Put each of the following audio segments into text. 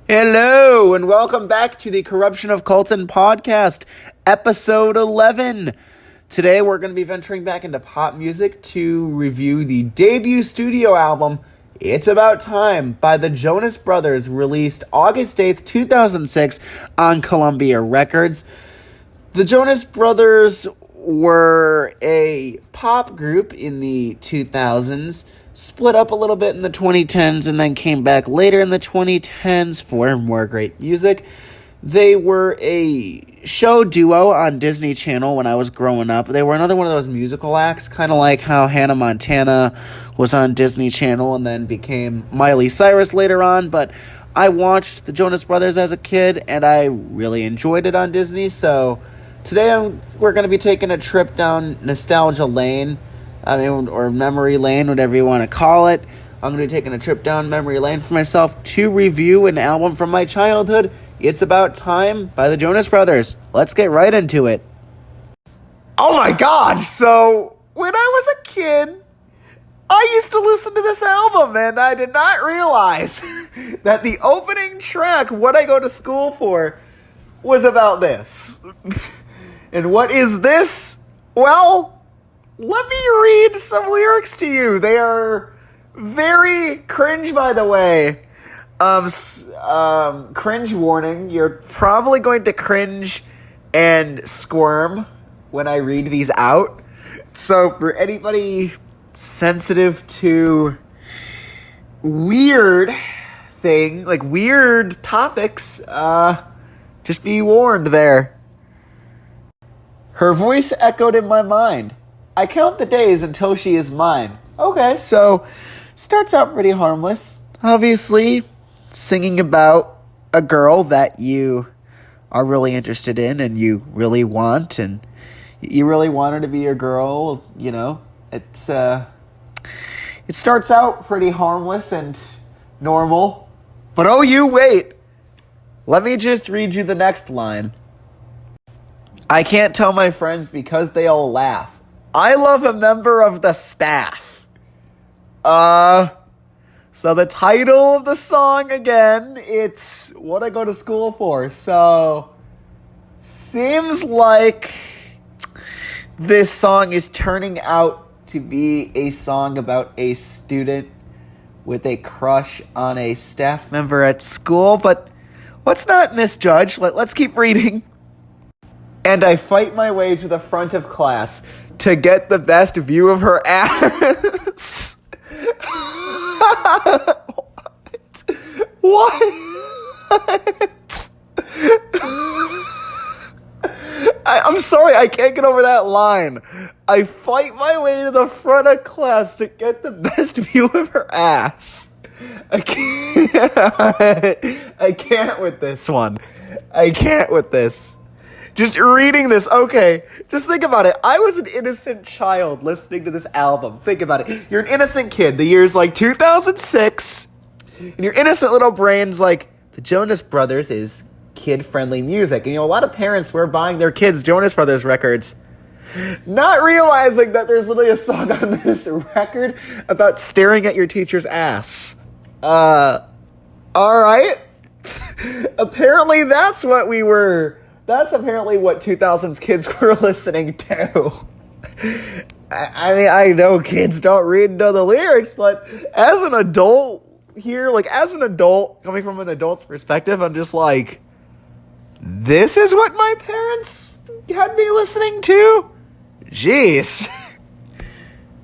Hello, and welcome back to the Corruption of Colton podcast, episode 11. Today, we're going to be venturing back into pop music to review the debut studio album, It's About Time, by the Jonas Brothers, released August 8th, 2006 on Columbia Records. The Jonas Brothers were a pop group in the 2000s, split up a little bit in the 2010s, and then came back later in the 2010s for more great music. They were a show duo on Disney Channel when I was growing up. They were another one of those musical acts, kind of like how Hannah Montana was on Disney Channel and then became Miley Cyrus later on. But I watched the Jonas Brothers as a kid, and I really enjoyed it on Disney. So today we're going to be taking a trip down nostalgia lane. Or memory lane, whatever you want to call it. I'm going to be taking a trip down memory lane for myself to review an album from my childhood, It's About Time by the Jonas Brothers. Let's get right into it. Oh my god, so when I was a kid, I used to listen to this album, and I did not realize that the opening track, What I Go to School For, was about this. And what is this? Well, let me read some lyrics to you. They are very cringe, by the way. Cringe warning. You're probably going to cringe and squirm when I read these out. So for anybody sensitive to weird topics, just be warned there. Her voice echoed in my mind. I count the days until she is mine. Okay, so starts out pretty harmless. Obviously, singing about a girl that you are really interested in and you really want, and you really want her to be your girl, you know. It starts out pretty harmless and normal. But oh, you wait. Let me just read you the next line. I can't tell my friends because they all laugh. I love a member of the staff. So the title of the song, again, it's What I Go to School For. So, seems like this song is turning out to be a song about a student with a crush on a staff member at school. But let's not misjudge. Let's keep reading. And I fight my way to the front of class to get the best view of her ass. What? I'm sorry, I can't get over that line. I fight my way to the front of class to get the best view of her ass. I can't with this one. I can't with this. Just reading this, okay, just think about it. I was an innocent child listening to this album. Think about it. You're an innocent kid. The year's like 2006, and your innocent little brain's like, the Jonas Brothers is kid-friendly music. And, a lot of parents were buying their kids Jonas Brothers records, not realizing that there's literally a song on this record about staring at your teacher's ass. All right. Apparently that's what we were... That's apparently what 2000s kids were listening to. I mean, I know kids don't read and know the lyrics, but as an adult here, coming from an adult's perspective, I'm just like, this is what my parents had me listening to? Jeez.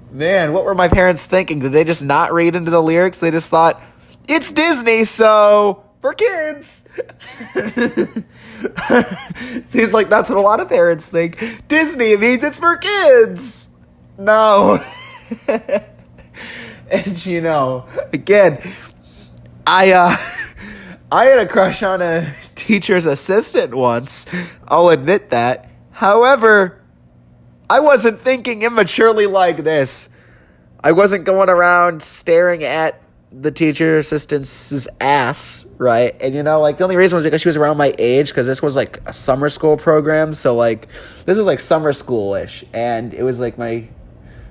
Man, what were my parents thinking? Did they just not read into the lyrics? They just thought, it's Disney, so for kids. Seems like that's what a lot of parents think. Disney means it's for kids. No. And again, I had a crush on a teacher's assistant once. I'll admit that. However, I wasn't thinking immaturely like this. I wasn't going around staring at the teacher assistant's ass, right? And the only reason was because she was around my age, because this was like a summer school program, so this was like summer school-ish, and it was like my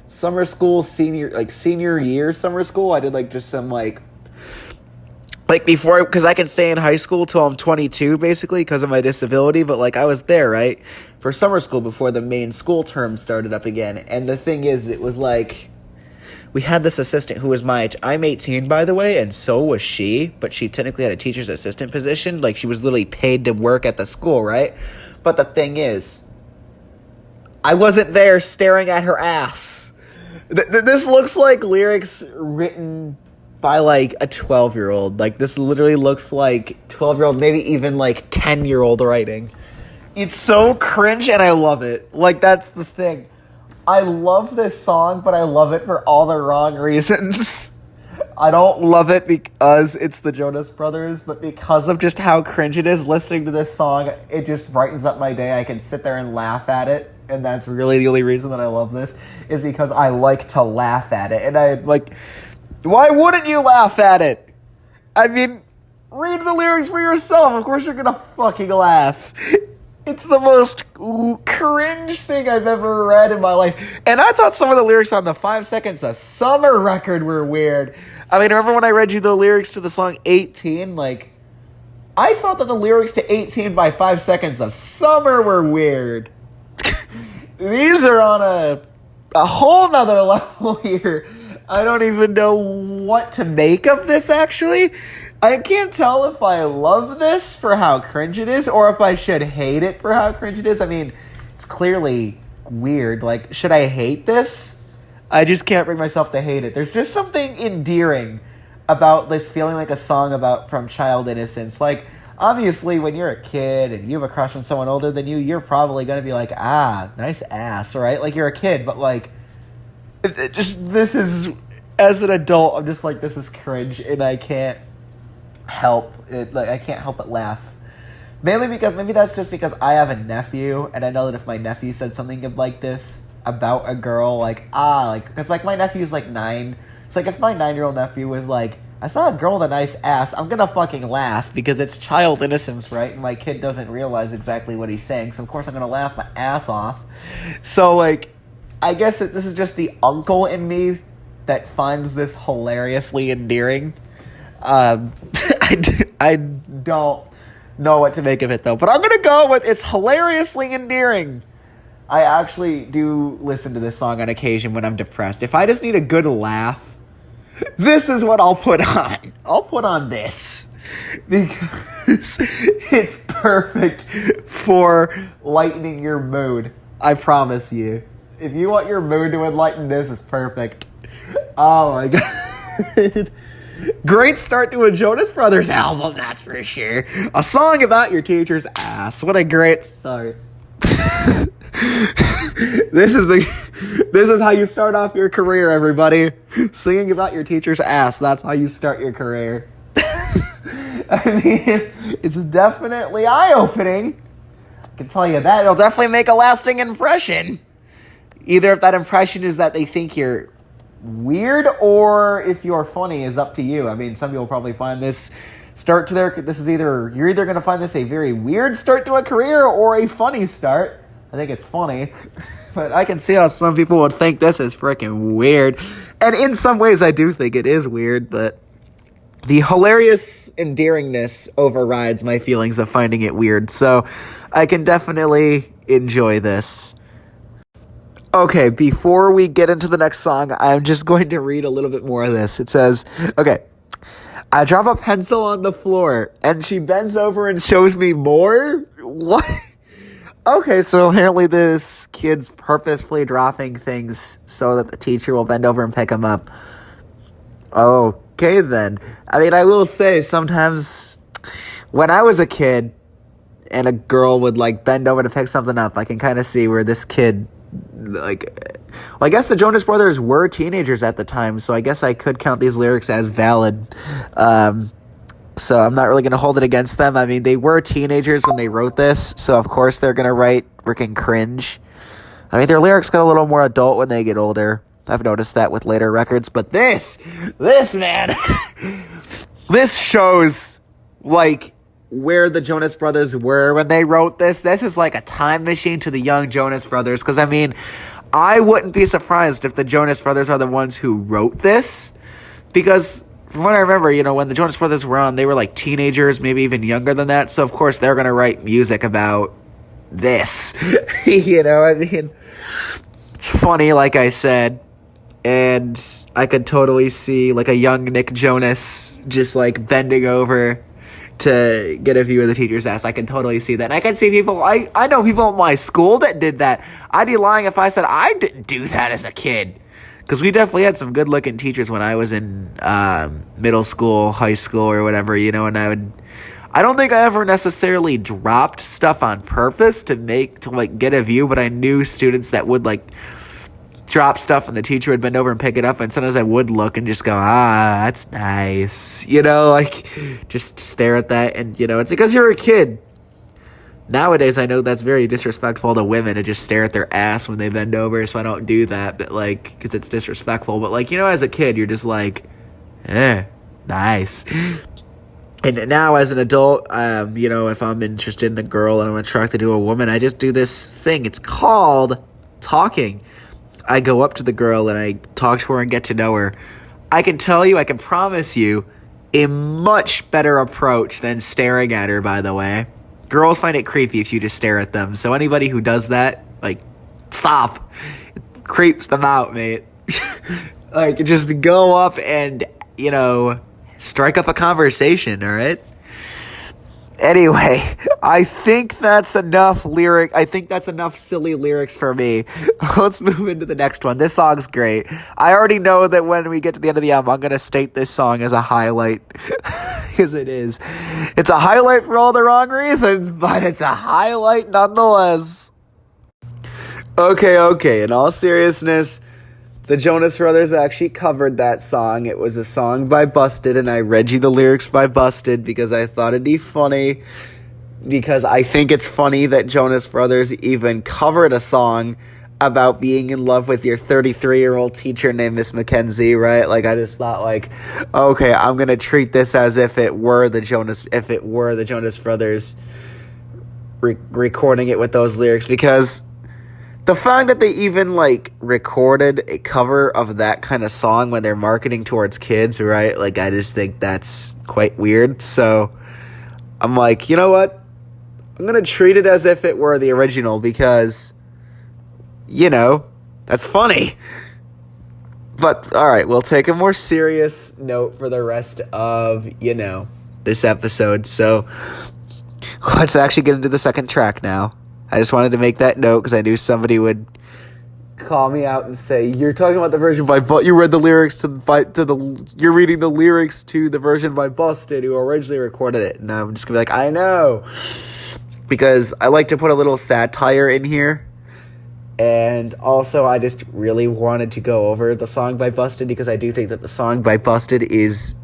summer school senior year summer school. I did just some like before, because I can stay in high school till I'm 22 basically because of my disability, but like I was there, right, for summer school before the main school term started up again. And the thing is, it was like we had this assistant who was my age. I'm 18, by the way, and so was she, but she technically had a teacher's assistant position. Like, she was literally paid to work at the school, right? But the thing is, I wasn't there staring at her ass. This looks like lyrics written by, like, a 12-year-old. Like, this literally looks like 12-year-old, maybe even, like, 10-year-old writing. It's so cringe, and I love it. Like, that's the thing. I love this song, but I love it for all the wrong reasons. I don't love it because it's the Jonas Brothers, but because of just how cringe it is, listening to this song, it just brightens up my day. I can sit there and laugh at it, and that's really the only reason that I love this, is because I like to laugh at it. And I, like, why wouldn't you laugh at it? I mean, read the lyrics for yourself. Of course you're gonna fucking laugh. It's the most cringe thing I've ever read in my life. And I thought some of the lyrics on the 5 Seconds of Summer record were weird. I mean, remember when I read you the lyrics to the song 18? Like, I thought that the lyrics to 18 by 5 Seconds of Summer were weird. These are on a whole nother level here. I don't even know what to make of this, actually. I can't tell if I love this for how cringe it is or if I should hate it for how cringe it is. I mean, it's clearly weird. Like, should I hate this? I just can't bring myself to hate it. There's just something endearing about this feeling like a song about from child innocence. Like, obviously, when you're a kid and you have a crush on someone older than you, you're probably going to be like, ah, nice ass, right? Like, you're a kid, but like, this is, as an adult, I'm just like, this is cringe, and I can't help it. Like, I can't help but laugh. Mainly because, maybe that's just because I have a nephew, and I know that if my nephew said something like this about a girl, like, because, like, my nephew's, like, 9. It's like, if my 9-year-old nephew was like, I saw a girl with a nice ass, I'm gonna fucking laugh, because it's child innocence, right? And my kid doesn't realize exactly what he's saying, so of course I'm gonna laugh my ass off. So, like, I guess this is just the uncle in me that finds this hilariously endearing. I don't know what to make of it, though. But I'm going to go with it's hilariously endearing. I actually do listen to this song on occasion when I'm depressed. If I just need a good laugh, this is what I'll put on. I'll put on this. Because it's perfect for lightening your mood. I promise you. If you want your mood to enlighten, this is perfect. Oh my god. Great start to a Jonas Brothers album, that's for sure. A song about your teacher's ass. What a great start. This is how you start off your career, everybody. Singing about your teacher's ass. That's how you start your career. I mean, it's definitely eye-opening. I can tell you that. It'll definitely make a lasting impression. Either if that impression is that they think you're weird or if you're funny is up to you. I mean, some people probably find this you're either going to find this a very weird start to a career or a funny start. I think it's funny, but I can see how some people would think this is freaking weird. And in some ways I do think it is weird, but the hilarious endearingness overrides my feelings of finding it weird. So I can definitely enjoy this. Okay, before we get into the next song, I'm just going to read a little bit more of this. It says, okay, I drop a pencil on the floor, and she bends over and shows me more? What? Okay, so apparently this kid's purposefully dropping things so that the teacher will bend over and pick them up. Okay, then. I mean, I will say, sometimes when I was a kid and a girl would, like, bend over to pick something up, I can kind of see where this kid... I guess the Jonas Brothers were teenagers at the time, so I guess I could count these lyrics as valid. So I'm not really going to hold it against them. I mean, they were teenagers when they wrote this, so of course they're going to write freaking cringe. I mean, their lyrics get a little more adult when they get older. I've noticed that with later records, but this man, this shows, like, where the Jonas Brothers were when they wrote this. This is like a time machine to the young Jonas Brothers, because, I mean, I wouldn't be surprised if the Jonas Brothers are the ones who wrote this, because from what I remember, when the Jonas Brothers were on, they were like teenagers, maybe even younger than that. So of course they're gonna write music about this. I mean, it's funny, like I said, and I could totally see like a young Nick Jonas just like bending over to get a view of the teacher's ass. I can totally see that. And I can see people, I know people at my school that did that. I'd be lying if I said I didn't do that as a kid. Because we definitely had some good-looking teachers when I was in middle school, high school, or whatever, and I don't think I ever necessarily dropped stuff on purpose to get a view, but I knew students that would, drop stuff and the teacher would bend over and pick it up, and sometimes I would look and just go, that's nice, just stare at that, and, it's because you're a kid. Nowadays, I know that's very disrespectful to women to just stare at their ass when they bend over, so I don't do that, but, because it's disrespectful. But, as a kid, you're just nice. And now, as an adult, if I'm interested in a girl and I'm attracted to a woman, I just do this thing. It's called talking. I go up to the girl and I talk to her and get to know her. I can promise you, a much better approach than staring at her, by the way. Girls find it creepy if you just stare at them. So anybody who does that, stop. It creeps them out, mate. Just go up and, strike up a conversation, all right? Anyway, I think that's enough silly lyrics for me. Let's move into the next one. This song's great. I already know that when we get to the end of the album, I'm going to state this song as a highlight. Because it is. It's a highlight for all the wrong reasons, but it's a highlight nonetheless. Okay. In all seriousness, the Jonas Brothers actually covered that song. It was a song by Busted, and I read you the lyrics by Busted because I thought it'd be funny. Because I think it's funny that Jonas Brothers even covered a song about being in love with your 33-year-old teacher named Miss Mackenzie, right? I just thought, okay, I'm gonna treat this as if it were the Jonas Brothers recording it with those lyrics, because the fact that they even, recorded a cover of that kind of song when they're marketing towards kids, right? I just think that's quite weird. So, I'm you know what? I'm going to treat it as if it were the original because, that's funny. But, alright, we'll take a more serious note for the rest of, this episode. So, let's actually get into the second track now. I just wanted to make that note because I knew somebody would call me out and say, "You're talking about the version by you read the lyrics you're reading the lyrics to the version by Busted who originally recorded it." And I'm just gonna be I know, because I like to put a little satire in here, and also I just really wanted to go over the song by Busted because I do think that the song by Busted is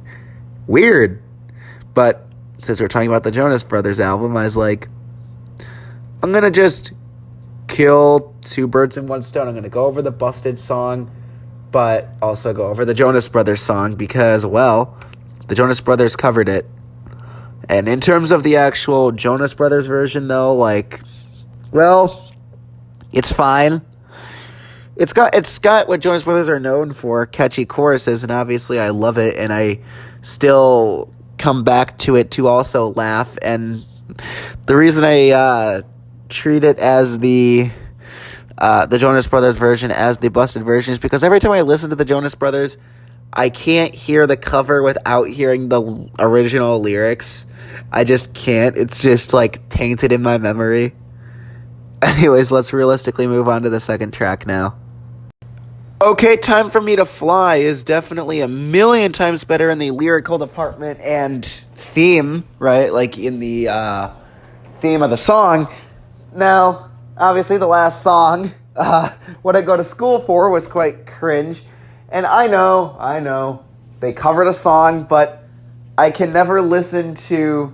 weird. But since we're talking about the Jonas Brothers album, I was I'm going to just kill two birds in one stone. I'm going to go over the Busted song, but also go over the Jonas Brothers song because, the Jonas Brothers covered it. And in terms of the actual Jonas Brothers version, though, it's fine. It's got what Jonas Brothers are known for, catchy choruses, and obviously I love it, and I still come back to it to also laugh. And the reason I treat it as the Jonas Brothers version as the Busted version is because every time I listen to the Jonas Brothers, I can't hear the cover without hearing the original lyrics. I just can't. It's just tainted in my memory. Anyways, let's realistically move on to the second track now. Okay, Time for Me to Fly is definitely a million times better in the lyrical department and theme, right? In the theme of the song. Now, obviously the last song, What I Go to School For, was quite cringe. And I know, they covered a song, but I can never listen to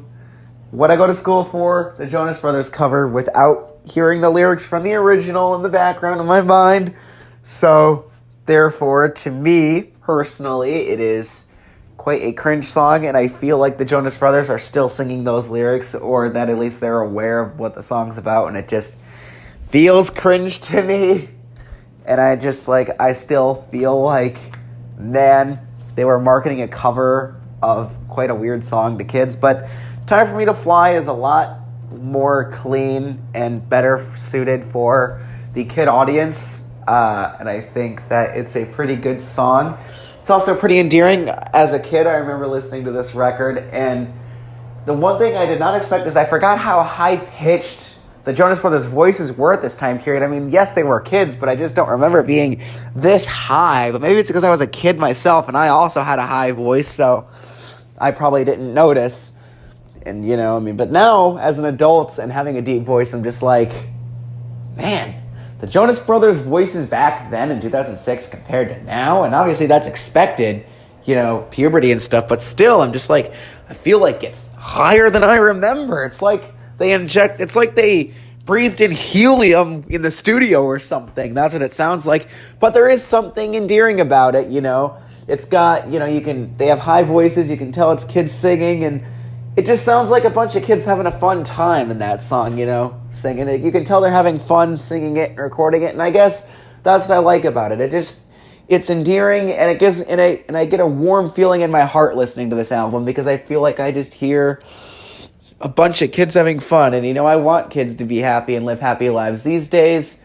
What I Go to School For, the Jonas Brothers cover, without hearing the lyrics from the original in the background of my mind. So, therefore, to me, personally, it is quite a cringe song, and I feel like the Jonas Brothers are still singing those lyrics, or that at least they're aware of what the song's about, and it just feels cringe to me. And I just I still feel man, they were marketing a cover of quite a weird song to kids. But Time for Me to Fly is a lot more clean and better suited for the kid audience. And I think that it's a pretty good song. It's also pretty endearing. As a kid, I remember listening to this record, and the one thing I did not expect is I forgot how high-pitched the Jonas Brothers' voices were at this time period. I mean, yes, they were kids, but I just don't remember it being this high. But maybe it's because I was a kid myself, and I also had a high voice, so I probably didn't notice. And, but now, as an adult and having a deep voice, I'm just like, man, the Jonas Brothers' voices back then in 2006 compared to now, and obviously that's expected, puberty and stuff, but still, I'm just like, I feel like it's higher than I remember. It's like they breathed in helium in the studio or something. That's what it sounds like. But there is something endearing about it, It's got, they have high voices, you can tell it's kids singing, and it just sounds like a bunch of kids having a fun time in that song, singing it. You can tell they're having fun singing it and recording it, and I guess that's what I like about it. It's endearing, and I get a warm feeling in my heart listening to this album, because I feel like I just hear a bunch of kids having fun, and I want kids to be happy and live happy lives these days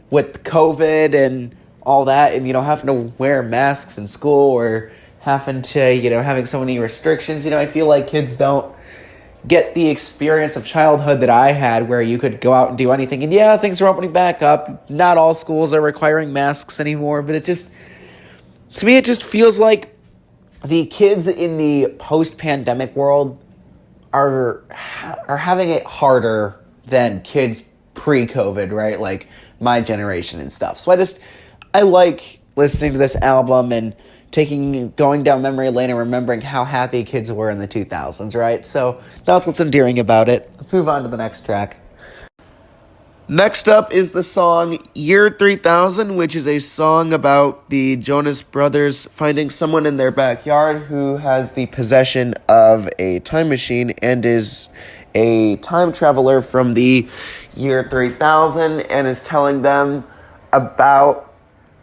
with COVID and all that, and having to wear masks in school or having to having so many restrictions. I feel like kids don't get the experience of childhood that I had, where you could go out and do anything. And yeah, things are opening back up. Not all schools are requiring masks anymore, but to me, it just feels like the kids in the post-pandemic world are having it harder than kids pre-COVID, right? Like my generation and stuff. So I like listening to this album and going down memory lane and remembering how happy kids were in the 2000s, right? So that's what's endearing about it. Let's move on to the next track. Next up is the song Year 3000, which is a song about the Jonas Brothers finding someone in their backyard who has the possession of a time machine and is a time traveler from the year 3000 and is telling them about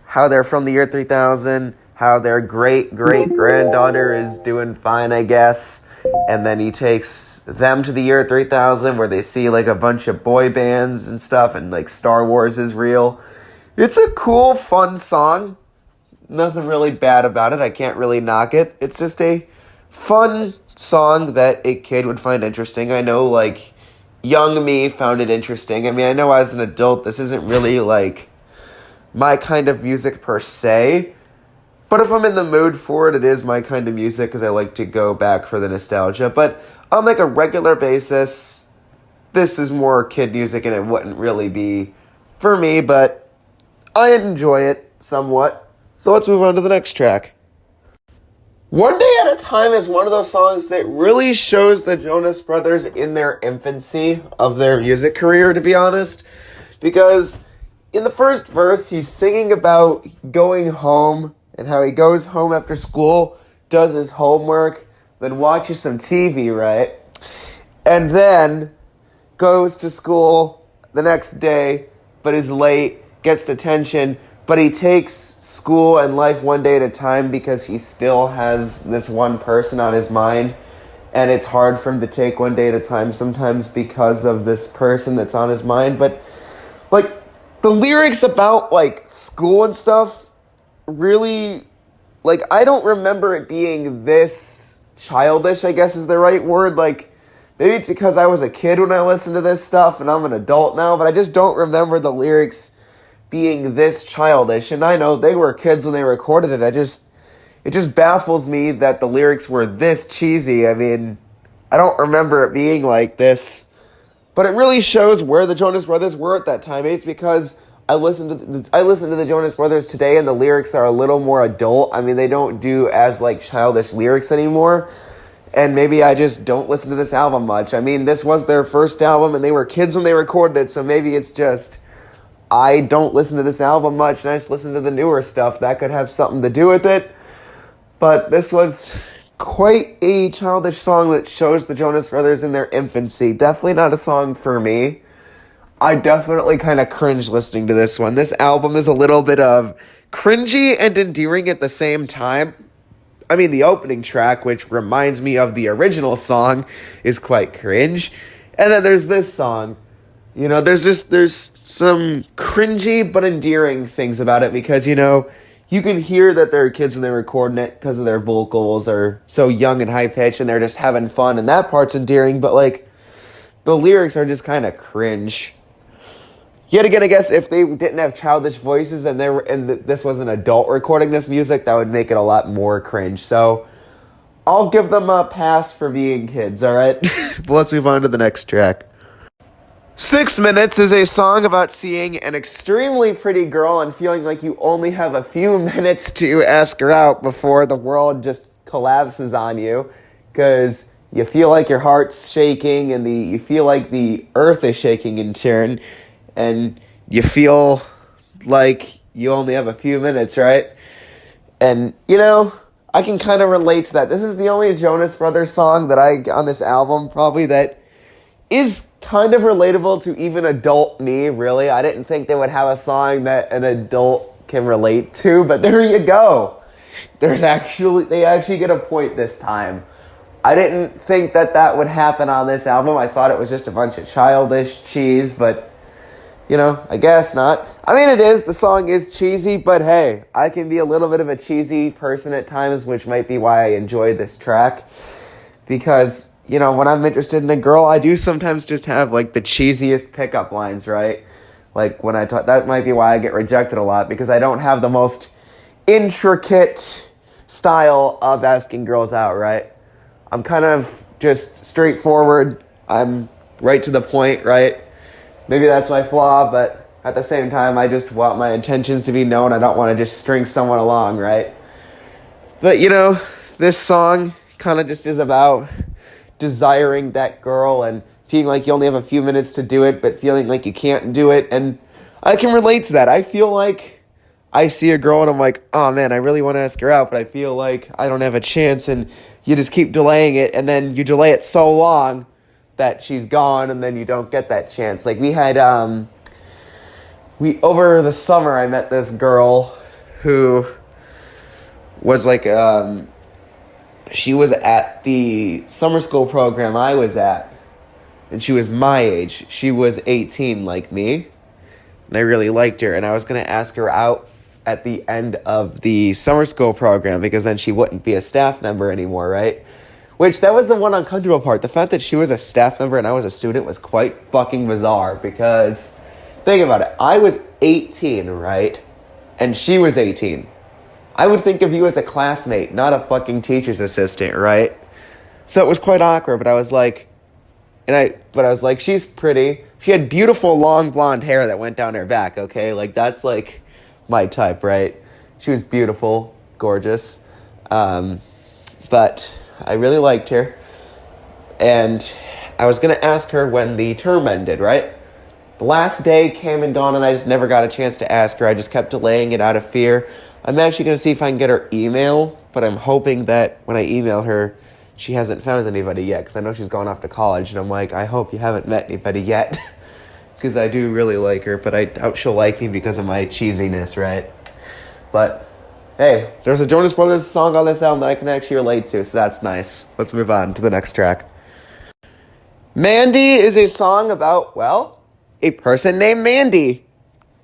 how they're from the year 3000, how their great-great-granddaughter is doing fine, I guess. And then he takes them to the year 3000, where they see, like, a bunch of boy bands and stuff, and, like, Star Wars is real. It's a cool, fun song. Nothing really bad about it. I can't really knock it. It's just a fun song that a kid would find interesting. I know, like, young me found it interesting. I mean, I know as an adult, this isn't really, like, my kind of music per se. But if I'm in the mood for it, it is my kind of music, because I like to go back for the nostalgia. But on like a regular basis, this is more kid music, and it wouldn't really be for me, but I enjoy it somewhat. So let's move on to the next track. One Day at a Time is one of those songs that really shows the Jonas Brothers in their infancy of their music career, to be honest. Because in the first verse, he's singing about going home, and how he goes home after school, does his homework, then watches some TV, right? And then goes to school the next day, but is late, gets detention, but he takes school and life one day at a time because he still has this one person on his mind, and it's hard for him to take one day at a time sometimes because of this person that's on his mind. But, like, the lyrics about, like, school and stuff really, like, I don't remember it being this childish, I guess is the right word. Like, maybe it's because I was a kid when I listened to this stuff and I'm an adult now, but I just don't remember the lyrics being this childish. And I know they were kids when they recorded it. It just baffles me that the lyrics were this cheesy. I mean, I don't remember it being like this, but it really shows where the Jonas Brothers were at that time. It's because I listen to the Jonas Brothers today, and the lyrics are a little more adult. I mean, they don't do as, like, childish lyrics anymore, and maybe I just don't listen to this album much. I mean, this was their first album, and they were kids when they recorded it, so maybe it's just I don't listen to this album much, and I just listen to the newer stuff. That could have something to do with it, but this was quite a childish song that shows the Jonas Brothers in their infancy. Definitely not a song for me. I definitely kind of cringe listening to this one. This album is a little bit of cringy and endearing at the same time. the opening track, which reminds me of the original song, is quite cringe. And then there's this song. There's some cringy but endearing things about it because, you can hear that they're kids and they're recording it because of their vocals are so young and high-pitched and they're just having fun, and that part's endearing, but, the lyrics are just kind of cringe. Yet again, I guess if they didn't have childish voices and this was an adult recording this music, that would make it a lot more cringe. So I'll give them a pass for being kids, alright? But let's move on to the next track. 6 Minutes is a song about seeing an extremely pretty girl and feeling like you only have a few minutes to ask her out before the world just collapses on you. Because you feel like your heart's shaking and you feel like the earth is shaking in turn. And you feel like you only have a few minutes, right? And, I can kind of relate to that. This is the only Jonas Brothers song on this album, probably, that is kind of relatable to even adult me, really. I didn't think they would have a song that an adult can relate to, but there you go. They actually get a point this time. I didn't think that would happen on this album. I thought it was just a bunch of childish cheese, but I guess not. It is. The song is cheesy, but hey, I can be a little bit of a cheesy person at times, which might be why I enjoy this track. Because, when I'm interested in a girl, I do sometimes just have, the cheesiest pickup lines, right? When I talk, that might be why I get rejected a lot, because I don't have the most intricate style of asking girls out, right? I'm kind of just straightforward. I'm right to the point, right? Maybe that's my flaw, but at the same time, I just want my intentions to be known. I don't want to just string someone along, right? But, this song kind of just is about desiring that girl and feeling like you only have a few minutes to do it, but feeling like you can't do it. And I can relate to that. I feel like I see a girl and I'm like, oh man, I really want to ask her out, but I feel like I don't have a chance, and you just keep delaying it, and then you delay it so long that she's gone, and then you don't get that chance. We had, over the summer, I met this girl who was she was at the summer school program I was at, and she was my age. She was 18 like me, and I really liked her, and I was going to ask her out at the end of the summer school program, because then she wouldn't be a staff member anymore, right? Which, that was the one uncomfortable part. The fact that she was a staff member and I was a student was quite fucking bizarre, because, think about it, I was 18, right? And she was 18. I would think of you as a classmate, not a fucking teacher's assistant, right? So it was quite awkward, but I was like, she's pretty. She had beautiful long blonde hair that went down her back, okay? That's my type, right? She was beautiful, gorgeous. But I really liked her. And I was going to ask her when the term ended, right? The last day came and gone, and I just never got a chance to ask her. I just kept delaying it out of fear. I'm actually going to see if I can get her email, but I'm hoping that when I email her, she hasn't found anybody yet, because I know she's going off to college, and I'm like, I hope you haven't met anybody yet, because I do really like her, but I doubt she'll like me because of my cheesiness, right? But, hey, there's a Jonas Brothers song on this album that I can actually relate to, so that's nice. Let's move on to the next track. Mandy is a song about, a person named Mandy.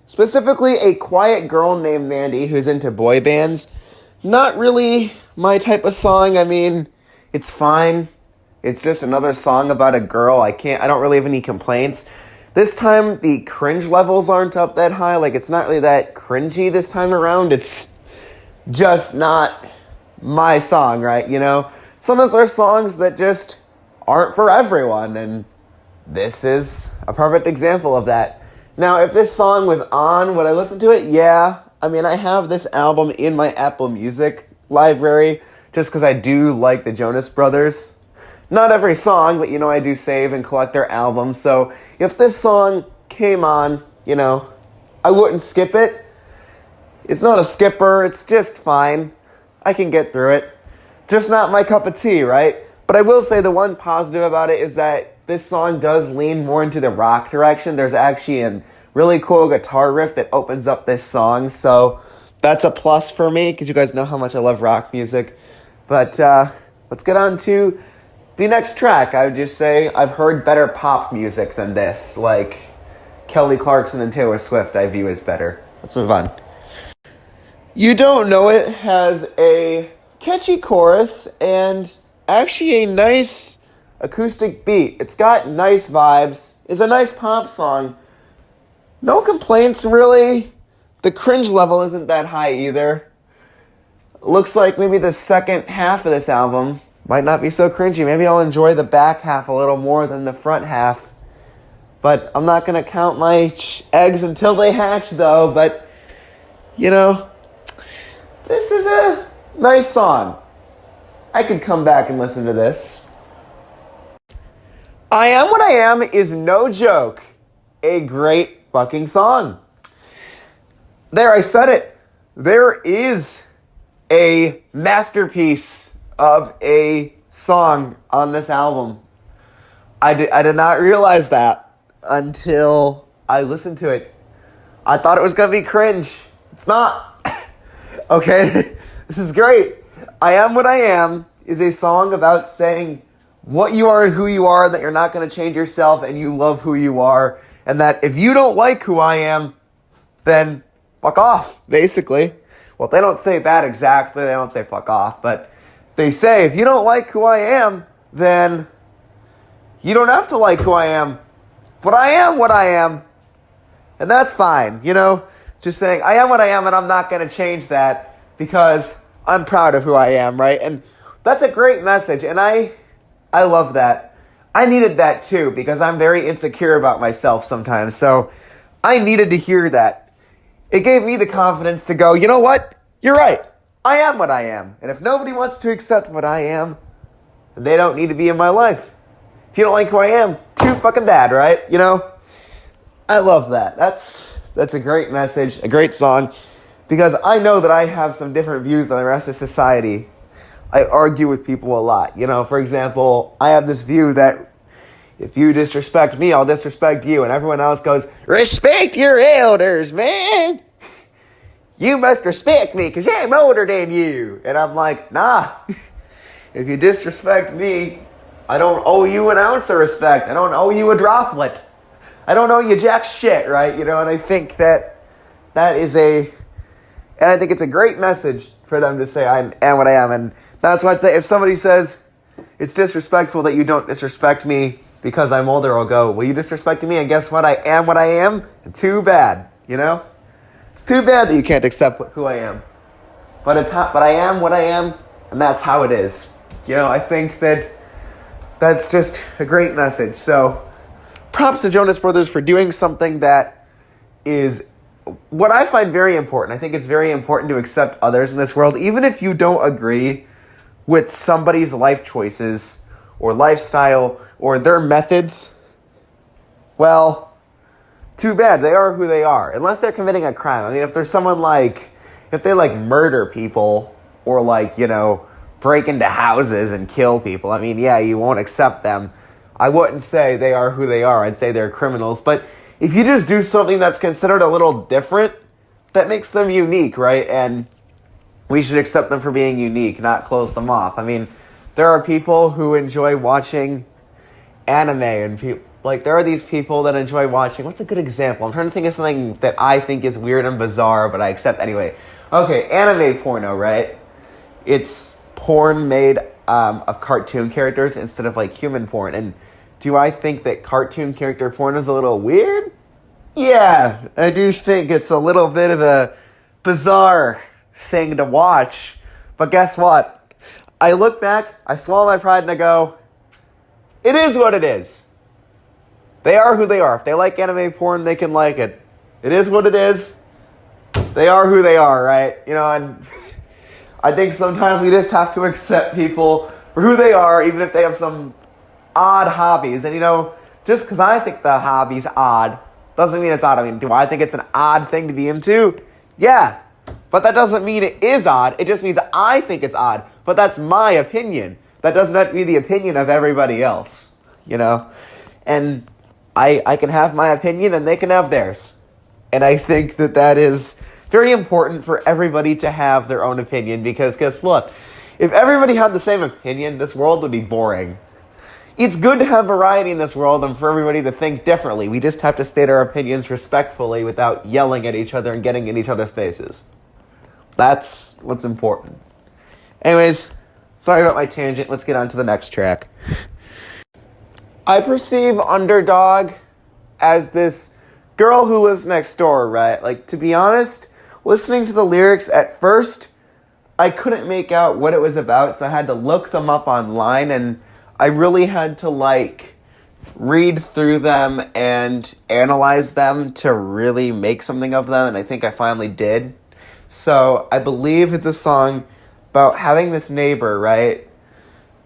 Specifically, a quiet girl named Mandy who's into boy bands. Not really my type of song. It's fine. It's just another song about a girl. I don't really have any complaints. This time, the cringe levels aren't up that high. It's not really that cringy this time around. It's just not my song, right? Sometimes there are songs that just aren't for everyone, and this is a perfect example of that. Now, if this song was on, would I listen to it? Yeah. I have this album in my Apple Music library just because I do like the Jonas Brothers. Not every song, but, I do save and collect their albums. So if this song came on, I wouldn't skip it. It's not a skipper. It's just fine. I can get through it. Just not my cup of tea, right? But I will say the one positive about it is that this song does lean more into the rock direction. There's actually a really cool guitar riff that opens up this song. So that's a plus for me, because you guys know how much I love rock music. But let's get on to the next track. I would just say I've heard better pop music than this. Like Kelly Clarkson and Taylor Swift I view as better. Let's move on. You Don't Know It has a catchy chorus and actually a nice acoustic beat. It's got nice vibes. It's a nice pop song. No complaints, really. The cringe level isn't that high either. Looks like maybe the second half of this album might not be so cringy. Maybe I'll enjoy the back half a little more than the front half. But I'm not going to count my eggs until they hatch, though. But, you know, this is a nice song. I could come back and listen to this. I Am What I Am is no joke. A great fucking song. There, I said it. There is a masterpiece of a song on this album. I did not realize that until I listened to it. I thought it was going to be cringe. It's not. Okay, this is great. I Am What I Am is a song about saying what you are and who you are, that you're not going to change yourself and you love who you are, and that if you don't like who I am, then fuck off, basically. Well, they don't say that exactly. They don't say fuck off, but they say if you don't like who I am, then you don't have to like who I am. But I am what I am, and that's fine, you know? Just saying, I am what I am, and I'm not going to change that because I'm proud of who I am, right? And that's a great message, and I love that. I needed that too because I'm very insecure about myself sometimes, so I needed to hear that. It gave me the confidence to go, you know what? You're right. I am what I am, and if nobody wants to accept what I am, then they don't need to be in my life. If you don't like who I am, too fucking bad, right? You know? I love that. That's a great message, a great song, because I know that I have some different views than the rest of society. I argue with people a lot. You know, for example, I have this view that if you disrespect me, I'll disrespect you, and everyone else goes, respect your elders, man. You must respect me because I'm older than you. And I'm like, nah. If you disrespect me, I don't owe you an ounce of respect. I don't owe you a droplet. I don't owe you jack shit, right? You know, and I think that is and I think it's a great message for them to say, I am what I am. And that's why I'd say if somebody says it's disrespectful that you don't disrespect me because I'm older, I'll go, well, you disrespected me, and guess what? I am what I am. And too bad, you know? It's too bad that you can't accept who I am. But I am what I am, and that's how it is. You know, I think that's just a great message. So, props to Jonas Brothers for doing something that is what I find very important. I think it's very important to accept others in this world, even if you don't agree with somebody's life choices or lifestyle or their methods. Well, too bad. They are who they are. Unless they're committing a crime. I mean, if there's someone if they murder people or break into houses and kill people, I mean, yeah, you won't accept them. I wouldn't say they are who they are. I'd say they're criminals. But if you just do something that's considered a little different, that makes them unique, right? And we should accept them for being unique, not close them off. I mean, there are people who enjoy watching anime, and there are these people that enjoy watching. What's a good example? I'm trying to think of something that I think is weird and bizarre, but I accept anyway. Okay, anime porno, right? It's porn made of cartoon characters instead of human porn. And do I think that cartoon character porn is a little weird? Yeah, I do think it's a little bit of a bizarre thing to watch. But guess what? I look back, I swallow my pride, and I go, it is what it is. They are who they are. If they like anime porn, they can like it. It is what it is. They are who they are, right? And I think sometimes we just have to accept people for who they are, even if they have some odd hobbies. And just because I think the hobby's odd doesn't mean it's odd. I mean, do I think it's an odd thing to be into? Yeah. But that doesn't mean it is odd. It just means I think it's odd. But that's my opinion. That doesn't have to be the opinion of everybody else. And I can have my opinion and they can have theirs. And I think that is very important for everybody to have their own opinion, because guess what? If everybody had the same opinion, this world would be boring. It's good to have variety in this world and for everybody to think differently. We just have to state our opinions respectfully without yelling at each other and getting in each other's faces. That's what's important. Anyways, sorry about my tangent. Let's get on to the next track. I perceive Underdog as this girl who lives next door, right? Like, to be honest, listening to the lyrics at first, I couldn't make out what it was about, so I had to look them up online, and I really had to, read through them and analyze them to really make something of them, and I think I finally did. So, I believe it's a song about having this neighbor, right?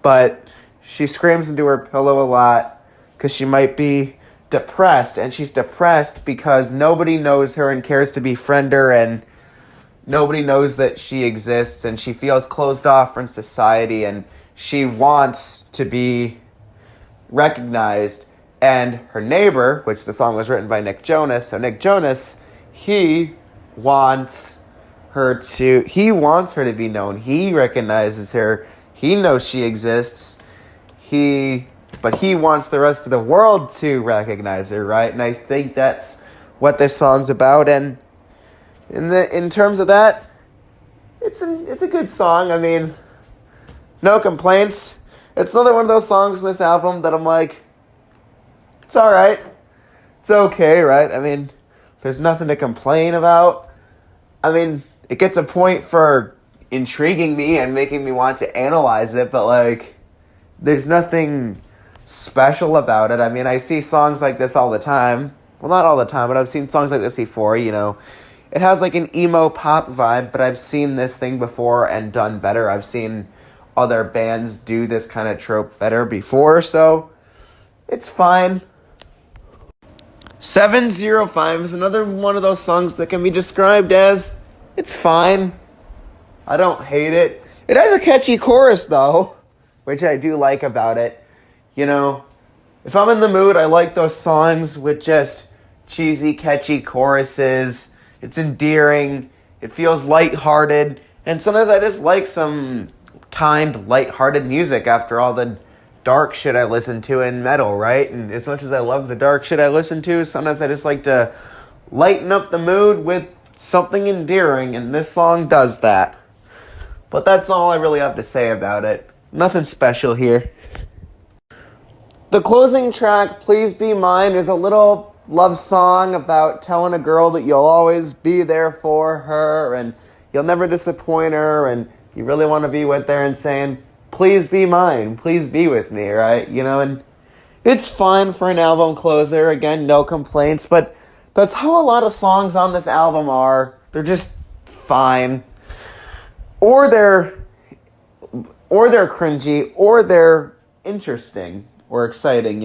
But she screams into her pillow a lot because she might be depressed, and she's depressed because nobody knows her and cares to befriend her, and nobody knows that she exists, and she feels closed off from society, and she wants to be recognized. And her neighbor, which the song was written by Nick Jonas, so Nick Jonas, he wants her to be known. He recognizes her. He knows she exists. But he wants the rest of the world to recognize her, right? And I think that's what this song's about. And in terms of that, it's a good song. I mean, no complaints. It's another one of those songs in this album that I'm like, it's all right. It's okay, right? I mean, there's nothing to complain about. I mean, it gets a point for intriguing me and making me want to analyze it, but there's nothing special about it. I mean, I see songs like this all the time. Well, not all the time, but I've seen songs like this before, It has an emo pop vibe, but I've seen this thing before and done better. I've seen other bands do this kind of trope better before, so it's fine. 705 is another one of those songs that can be described as, it's fine. I don't hate it. It has a catchy chorus, though, which I do like about it. If I'm in the mood, I like those songs with just cheesy, catchy choruses. It's endearing. It feels lighthearted. And sometimes I just like some kind, lighthearted music after all the dark shit I listen to in metal, right? And as much as I love the dark shit I listen to, sometimes I just like to lighten up the mood with something endearing, and this song does that. But that's all I really have to say about it. Nothing special here. The closing track, Please Be Mine, is a little love song about telling a girl that you'll always be there for her and you'll never disappoint her and you really want to be with her and saying, please be mine, please be with me, right? And it's fine for an album closer. Again, no complaints, but that's how a lot of songs on this album are. They're just fine. Or they're cringy, or they're interesting or exciting,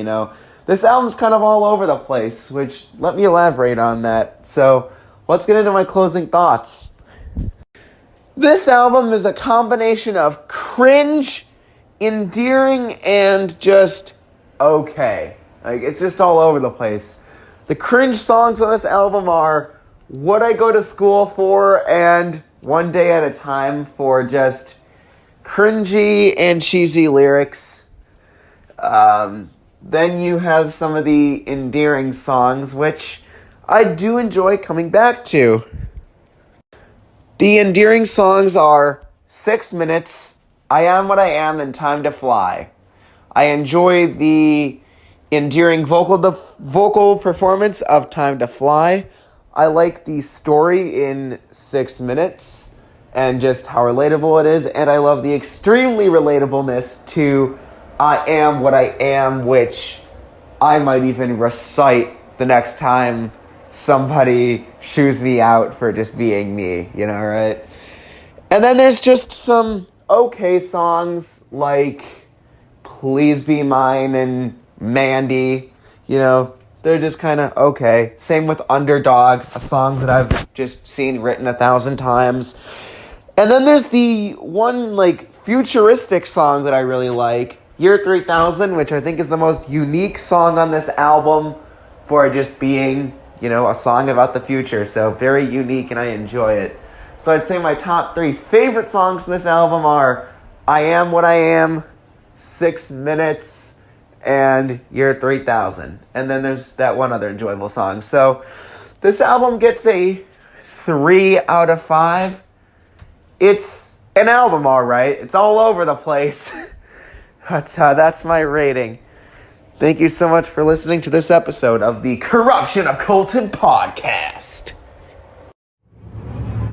This album's kind of all over the place, which, let me elaborate on that. So, let's get into my closing thoughts. This album is a combination of cringe, endearing, and just okay. It's just all over the place. The cringe songs on this album are What I Go to School For and One Day at a Time, for just cringy and cheesy lyrics. Then you have some of the endearing songs, which I do enjoy coming back to. The endearing songs are 6 Minutes, I Am What I Am, and Time to Fly. I enjoy the endearing vocal performance of Time to Fly. I like the story in 6 Minutes and just how relatable it is, and I love the extremely relatableness to I Am What I Am, which I might even recite the next time somebody shoos me out for just being me, right? And then there's just some okay songs like Please Be Mine and Mandy, they're just kind of okay. Same with Underdog, a song that I've just seen written 1,000 times. And then there's the one, futuristic song that I really like, Year 3000, which I think is the most unique song on this album for just being, a song about the future. So very unique, and I enjoy it. So I'd say my top 3 favorite songs in this album are I Am What I Am, 6 minutes, and Year 3000. And then there's that one other enjoyable song. So this album gets a 3 out of 5. It's an album, all right. It's all over the place. But that's my rating. Thank you so much for listening to this episode of the Corruption of Colton podcast.